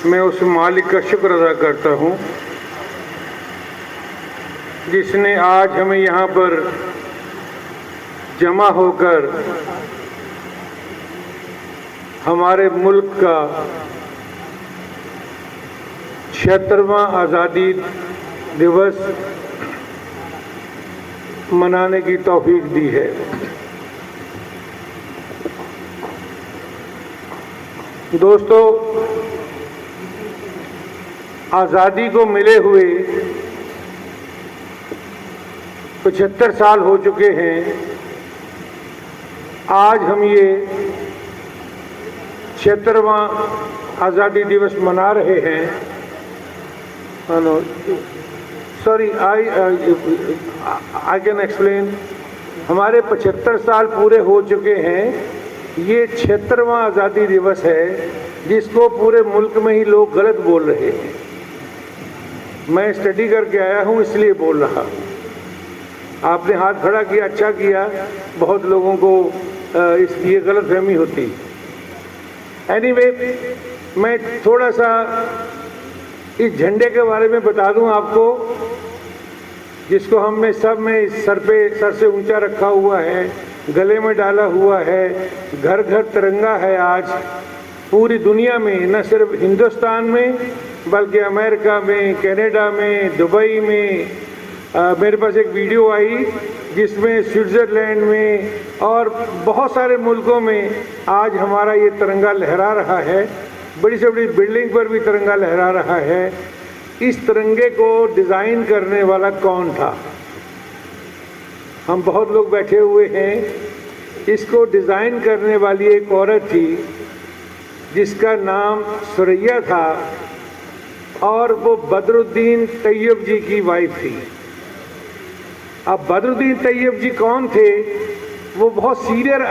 मैं उस मालिक का शुक्र अदा करता हूँ जिसने आज हमें यहाँ पर जमा होकर हमारे मुल्क का 76वां आज़ादी दिवस मनाने की तौफीक दी है। दोस्तों, आज़ादी को मिले हुए 75 साल हो चुके हैं। आज हम ये 76वां आज़ादी दिवस मना रहे हैं। Sorry, I can explain. हमारे 75 साल पूरे हो चुके हैं। ये 76वां आज़ादी दिवस है जिसको पूरे मुल्क में ही लोग गलत बोल रहे हैं। मैं स्टडी करके आया हूँ इसलिए बोल रहा। आपने हाथ खड़ा किया, अच्छा किया। बहुत लोगों को इसकी ये गलतफहमी होती। एनीवे, मैं थोड़ा सा इस झंडे के बारे में बता दूं आपको, जिसको हमने सब में सर से ऊंचा रखा हुआ है, गले में डाला हुआ है। घर घर तिरंगा है आज पूरी दुनिया में, न सिर्फ हिंदुस्तान में बल्कि अमेरिका में, कनाडा में, दुबई में। मेरे पास एक वीडियो आई जिसमें स्विट्ज़रलैंड में और बहुत सारे मुल्कों में आज हमारा ये तिरंगा लहरा रहा है। बड़ी से बड़ी बिल्डिंग पर भी तिरंगा लहरा रहा है। इस तिरंगे को डिज़ाइन करने वाला कौन था? हम बहुत लोग बैठे हुए हैं। इसको डिज़ाइन करने वाली एक औरत थी जिसका नाम सुरैया था और वो बदरुद्दीन तैयब जी की वाइफ थी। अब बदरुद्दीन तैयब जी कौन थे? वो बहुत senior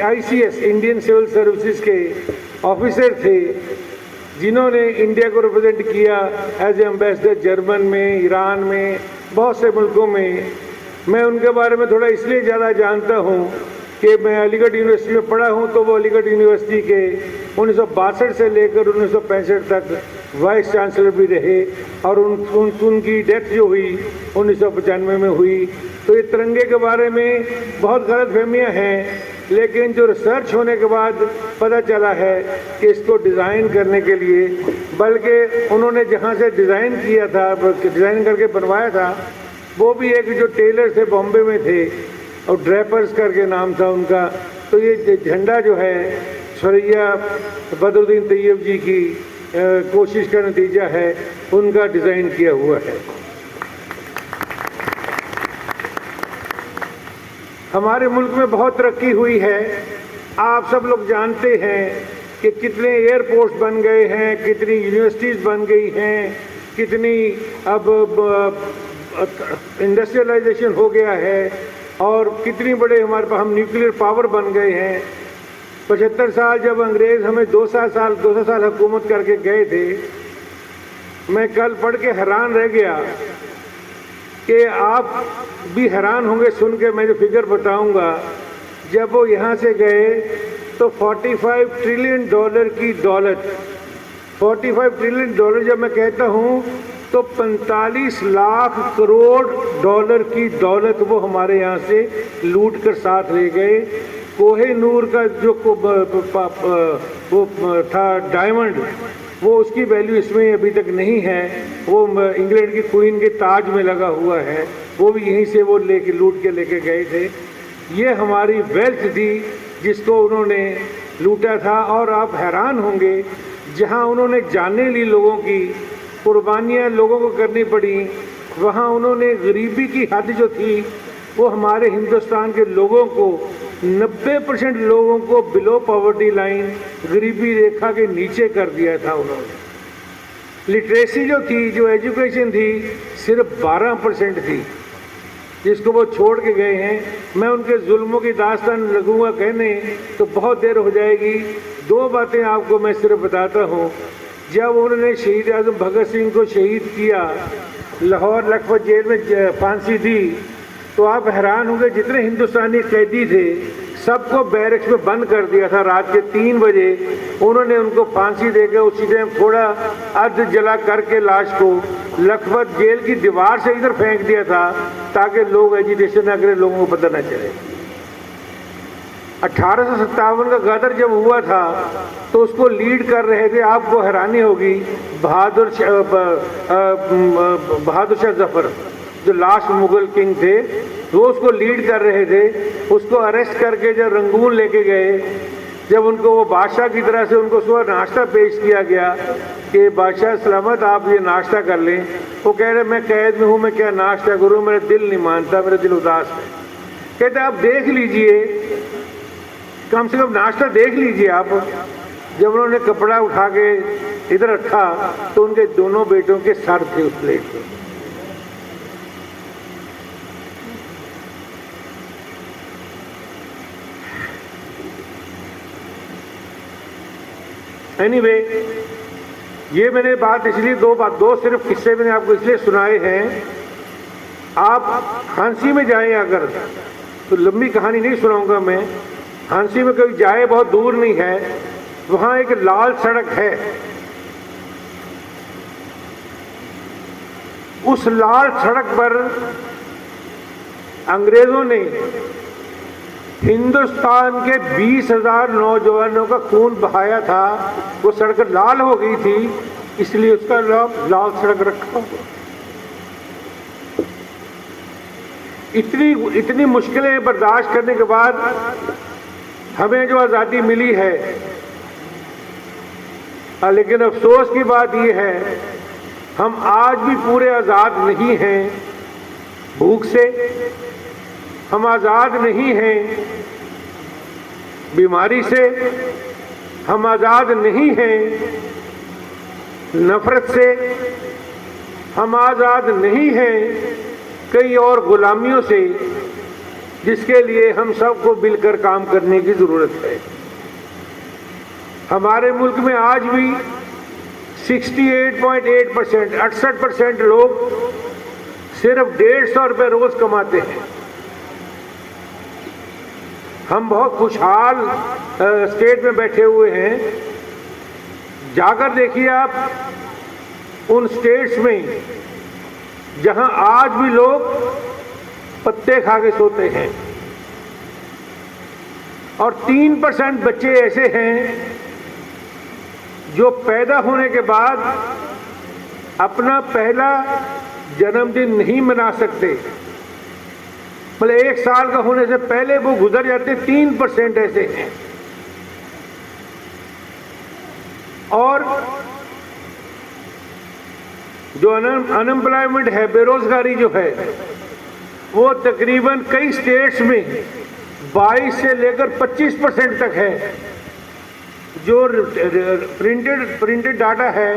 ICS Indian civil services के ऑफिसर थे जिन्होंने इंडिया को रिप्रेजेंट किया एज एम्बेसडर जर्मन में, ईरान में, बहुत से मुल्कों में। मैं उनके बारे में थोड़ा इसलिए ज़्यादा जानता हूँ कि मैं अलीगढ़ यूनिवर्सिटी में पढ़ा हूँ, तो वो अलीगढ़ यूनिवर्सिटी के 1962 से लेकर 1965 तक वाइस चांसलर भी रहे और उनकी डेथ जो हुई 1995 में हुई। तो ये तिरंगे के बारे में बहुत गलतफहमियाँ हैं, लेकिन जो रिसर्च होने के बाद पता चला है कि इसको डिज़ाइन करने के लिए, बल्कि उन्होंने जहाँ से डिज़ाइन किया था, डिज़ाइन करके बनवाया था, वो भी एक जो टेलर थे बॉम्बे में थे और ड्रेपर्स करके नाम था उनका। तो ये झंडा जो है सुरैया बदरुद्दीन तैयब जी की कोशिश का नतीजा है, उनका डिज़ाइन किया हुआ है। हमारे मुल्क में बहुत तरक्की हुई है। आप सब लोग जानते हैं कि कितने एयरपोर्ट्स बन गए हैं, कितनी यूनिवर्सिटीज़ बन गई हैं, कितनी अब इंडस्ट्रियलाइजेशन हो गया है और कितनी बड़े हमारे पास हम न्यूक्लियर पावर बन गए हैं। 75 साल जब अंग्रेज़ हमें 200 साल हुकूमत करके गए थे, मैं कल पढ़ के हैरान रह गया कि आप भी हैरान होंगे सुन के। मैं जो फिगर बताऊंगा, जब वो यहाँ से गए तो $45 ट्रिलियन की दौलत, $45 ट्रिलियन जब मैं कहता हूँ तो 45 लाख करोड़ डॉलर की दौलत वो हमारे यहाँ से लूट कर साथ ले गए। कोहिनूर का जो वो था डायमंड, वो उसकी वैल्यू इसमें अभी तक नहीं है। वो इंग्लैंड की क्वीन के ताज में लगा हुआ है, वो भी यहीं से वो लूट के लेके गए थे। ये हमारी वेल्थ थी जिसको उन्होंने लूटा था। और आप हैरान होंगे, जहाँ उन्होंने जाने ली, लोगों की कुर्बानियाँ लोगों को करनी पड़ी, वहाँ उन्होंने गरीबी की हद जो थी वो हमारे हिंदुस्तान के लोगों को 90% लोगों को बिलो पॉवर्टी लाइन, गरीबी रेखा के नीचे कर दिया था उन्होंने। लिटरेसी जो थी, जो एजुकेशन थी, सिर्फ 12% थी जिसको वो छोड़ के गए हैं। मैं उनके जुल्मों की दास्तान लगूंगा कहने तो बहुत देर हो जाएगी। 2 बातें आपको मैं सिर्फ बताता हूँ। जब उन्होंने शहीद आज़म भगत सिंह को शहीद किया, लाहौर लखपत जेल में फांसी दी, तो आप हैरान होंगे जितने हिंदुस्तानी कैदी थे सबको बैरक्स में बंद कर दिया था। रात के 3 बजे उन्होंने उनको फांसी देकर उसी टाइम थोड़ा अर्ध जला करके लाश को लखपत जेल की दीवार से इधर फेंक दिया था ताकि लोग एजिटेशन न करें, लोगों को पता न चले। 1857 का गदर जब हुआ था तो उसको लीड कर रहे थे, आपको हैरानी होगी, बहादुर शाह जफर, जो लास्ट मुगल किंग थे, वो उसको लीड कर रहे थे। उसको अरेस्ट करके जब रंगून लेके गए, जब उनको वो बादशाह की तरह से उनको सुबह नाश्ता पेश किया गया कि बादशाह सलामत आप ये नाश्ता कर लें, वो कह रहे मैं कैद में हूँ, मैं क्या नाश्ता करूँ, मेरा दिल नहीं मानता, मेरा दिल उदास है। कहते आप देख लीजिए, कम से कम नाश्ता देख लीजिए आप। जब उन्होंने कपड़ा उठा के इधर रखा तो उनके दोनों बेटों के सर थे उस प्लेट पे। एनीवे, ये मैंने बात इसलिए दो सिर्फ किस्से मैंने आपको इसलिए सुनाए हैं। आप हांसी में जाएं अगर, तो लंबी कहानी नहीं सुनाऊंगा मैं। हांसी में कभी जाए, बहुत दूर नहीं है, वहां एक लाल सड़क है। उस लाल सड़क पर अंग्रेजों ने हिंदुस्तान के 20,000 नौजवानों का खून बहाया था। वो सड़क लाल हो गई थी, इसलिए उसका नाम लाल सड़क रखा। इतनी मुश्किलें बर्दाश्त करने के बाद हमें जो आज़ादी मिली है, लेकिन अफसोस की बात यह है हम आज भी पूरे आज़ाद नहीं हैं। भूख से हम आज़ाद नहीं हैं, बीमारी से हम आज़ाद नहीं हैं, नफरत से हम आज़ाद नहीं हैं, कई और गुलामियों से जिसके लिए हम सबको मिलकर काम करने की ज़रूरत है। हमारे मुल्क में आज भी 68.8% 68% लोग सिर्फ 150 रुपये रोज कमाते हैं। हम बहुत खुशहाल स्टेट में बैठे हुए हैं। जाकर देखिए आप उन स्टेट्स में जहां आज भी लोग पत्ते खा के सोते हैं, और 3% बच्चे ऐसे हैं जो पैदा होने के बाद अपना पहला जन्मदिन नहीं मना सकते, मतलब 1 साल का होने से पहले वो गुजर जाते। 3% ऐसे हैं। और जो अनएम्प्लॉयमेंट है, बेरोजगारी जो है, वो तकरीबन कई स्टेट्स में 22 से लेकर 25% तक है। जो प्रिंटेड डाटा है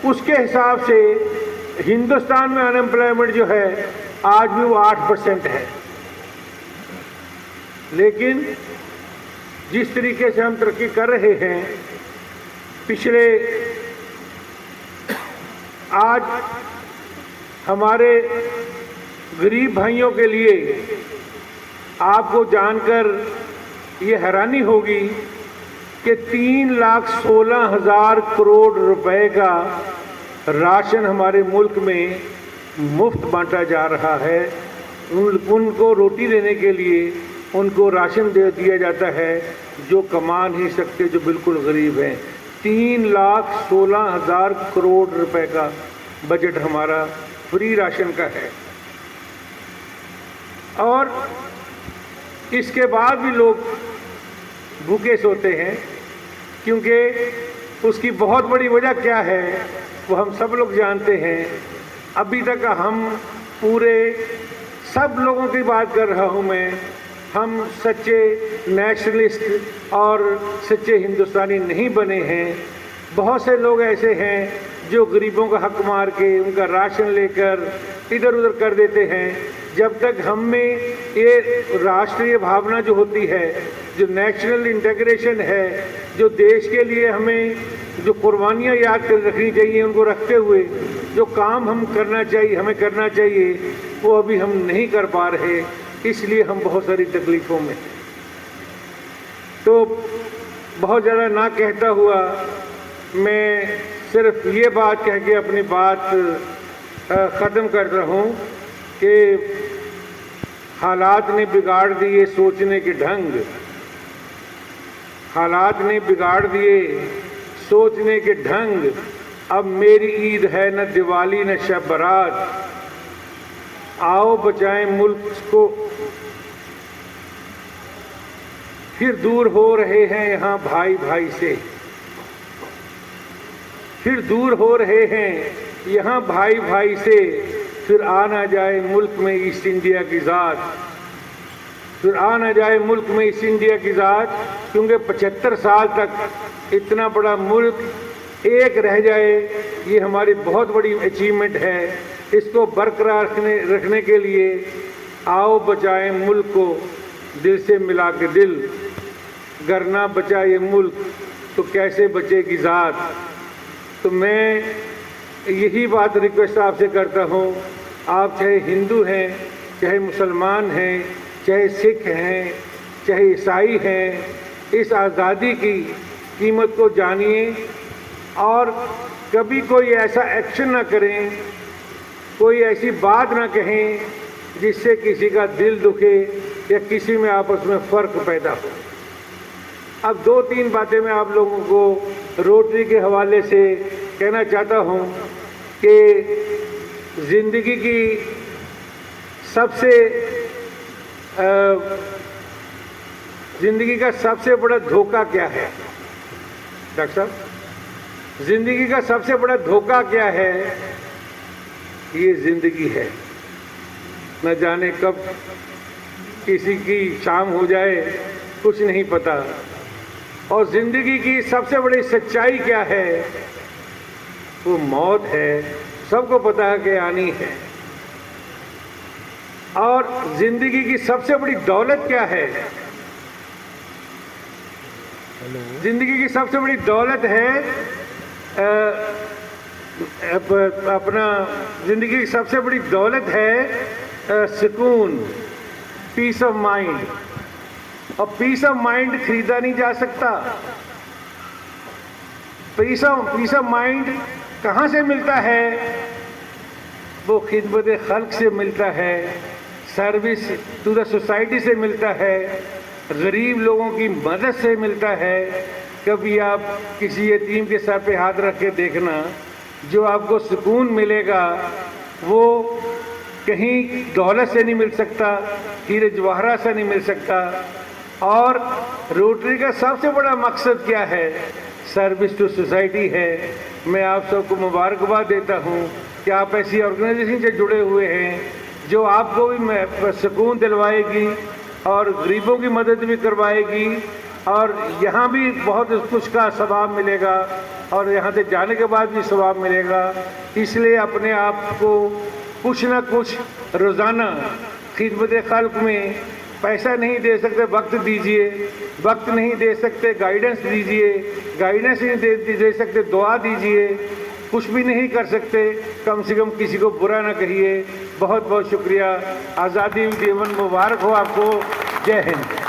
उसके हिसाब से हिंदुस्तान में अनएम्प्लॉयमेंट जो है आज भी वो 8% है। लेकिन जिस तरीके से हम तरक्की कर रहे हैं, पिछले आज हमारे गरीब भाइयों के लिए आपको जानकर ये हैरानी होगी कि 3,16,000 करोड़ रुपए का राशन हमारे मुल्क में मुफ्त बांटा जा रहा है। उनको रोटी देने के लिए उनको राशन दे दिया जाता है जो कमा नहीं सकते, जो बिल्कुल गरीब हैं। 3,16,000 करोड़ रुपए का बजट हमारा फ्री राशन का है। और इसके बाद भी लोग भूखे सोते हैं, क्योंकि उसकी बहुत बड़ी वजह क्या है वो हम सब लोग जानते हैं। अभी तक हम पूरे सब लोगों की बात कर रहा हूँ मैं, हम सच्चे नेशनलिस्ट और सच्चे हिंदुस्तानी नहीं बने हैं। बहुत से लोग ऐसे हैं जो गरीबों का हक मार के उनका राशन लेकर इधर उधर कर देते हैं। जब तक हम में ये राष्ट्रीय भावना जो होती है, जो नेशनल इंटीग्रेशन है, जो देश के लिए हमें जो कुर्बानियाँ याद कर रखनी चाहिए, उनको रखते हुए जो काम हम करना चाहिए, हमें करना चाहिए, वो अभी हम नहीं कर पा रहे। इसलिए हम बहुत सारी तकलीफ़ों में। तो बहुत ज़्यादा ना कहता हुआ मैं सिर्फ ये बात कह के अपनी बात ख़त्म कर रहा हूँ कि हालात ने बिगाड़ दिए सोचने के ढंग, हालात ने बिगाड़ दिए सोचने के ढंग। अब मेरी ईद है न दिवाली न शब बारात, आओ बचाएं मुल्क को। फिर दूर हो रहे हैं यहाँ भाई भाई से, फिर दूर हो रहे हैं यहाँ भाई भाई से। फिर आ ना जाए मुल्क में ईस्ट इंडिया की ज़ात, फिर आ ना जाए मुल्क में ईस्ट इंडिया की ज़ात। क्योंकि 75 साल तक इतना बड़ा मुल्क एक रह जाए, ये हमारी बहुत बड़ी अचीवमेंट है। इसको बरकरार रखने के लिए आओ बचाएं मुल्क को दिल से मिला के दिल। गर ना बचा ये मुल्क तो कैसे बचेगी ज़ात। तो मैं यही बात रिक्वेस्ट आपसे करता हूँ, आप चाहे हिंदू हैं, चाहे मुसलमान हैं, चाहे सिख हैं, चाहे ईसाई हैं, इस आज़ादी की कीमत को जानिए और कभी कोई ऐसा एक्शन ना करें, कोई ऐसी बात ना कहें जिससे किसी का दिल दुखे या किसी में आपस में फ़र्क पैदा हो। अब 2-3 बातें मैं आप लोगों को रोटरी के हवाले से कहना चाहता हूँ कि ज़िंदगी की ज़िंदगी का सबसे बड़ा धोखा क्या है डॉक्टर साहब? ज़िंदगी का सबसे बड़ा धोखा क्या है? ये ज़िंदगी है, न जाने कब किसी की शाम हो जाए, कुछ नहीं पता। और ज़िंदगी की सबसे बड़ी सच्चाई क्या है? वो मौत है, सबको पता है कि आनी है। और ज़िंदगी की सबसे बड़ी दौलत क्या है? ज़िंदगी की सबसे बड़ी दौलत है अपना ज़िंदगी की सबसे बड़ी दौलत है सुकून, पीस ऑफ माइंड। और पीस ऑफ माइंड खरीदा नहीं जा सकता। पीस ऑफ माइंड कहाँ से मिलता है? वो खिदमत खल्क से मिलता है, सर्विस टू द सोसाइटी से मिलता है, गरीब लोगों की मदद से मिलता है। कभी आप किसी यतीम के सर पे हाथ रख के देखना, जो आपको सुकून मिलेगा वो कहीं दौलत से नहीं मिल सकता, हीरे जवाहरात से नहीं मिल सकता। और रोटरी का सबसे बड़ा मकसद क्या है? सर्विस टू सोसाइटी है। मैं आप सबको मुबारकबाद देता हूँ कि आप ऐसी ऑर्गेनाइजेशन से जुड़े हुए हैं जो आपको भी सुकून दिलवाएगी और गरीबों की मदद भी करवाएगी, और यहाँ भी बहुत कुछ का सवाब मिलेगा और यहाँ से जाने के बाद भी सवाब मिलेगा। इसलिए अपने आप को कुछ ना कुछ रोज़ाना खिदमत खल्क में, पैसा नहीं दे सकते वक्त दीजिए, वक्त नहीं दे सकते गाइडेंस दीजिए, गाइडेंस नहीं दे सकते दुआ दीजिए, कुछ भी नहीं कर सकते कम से कम किसी को बुरा ना कहिए। बहुत बहुत शुक्रिया। आज़ादी दिवस मुबारक हो आपको। जय हिंद।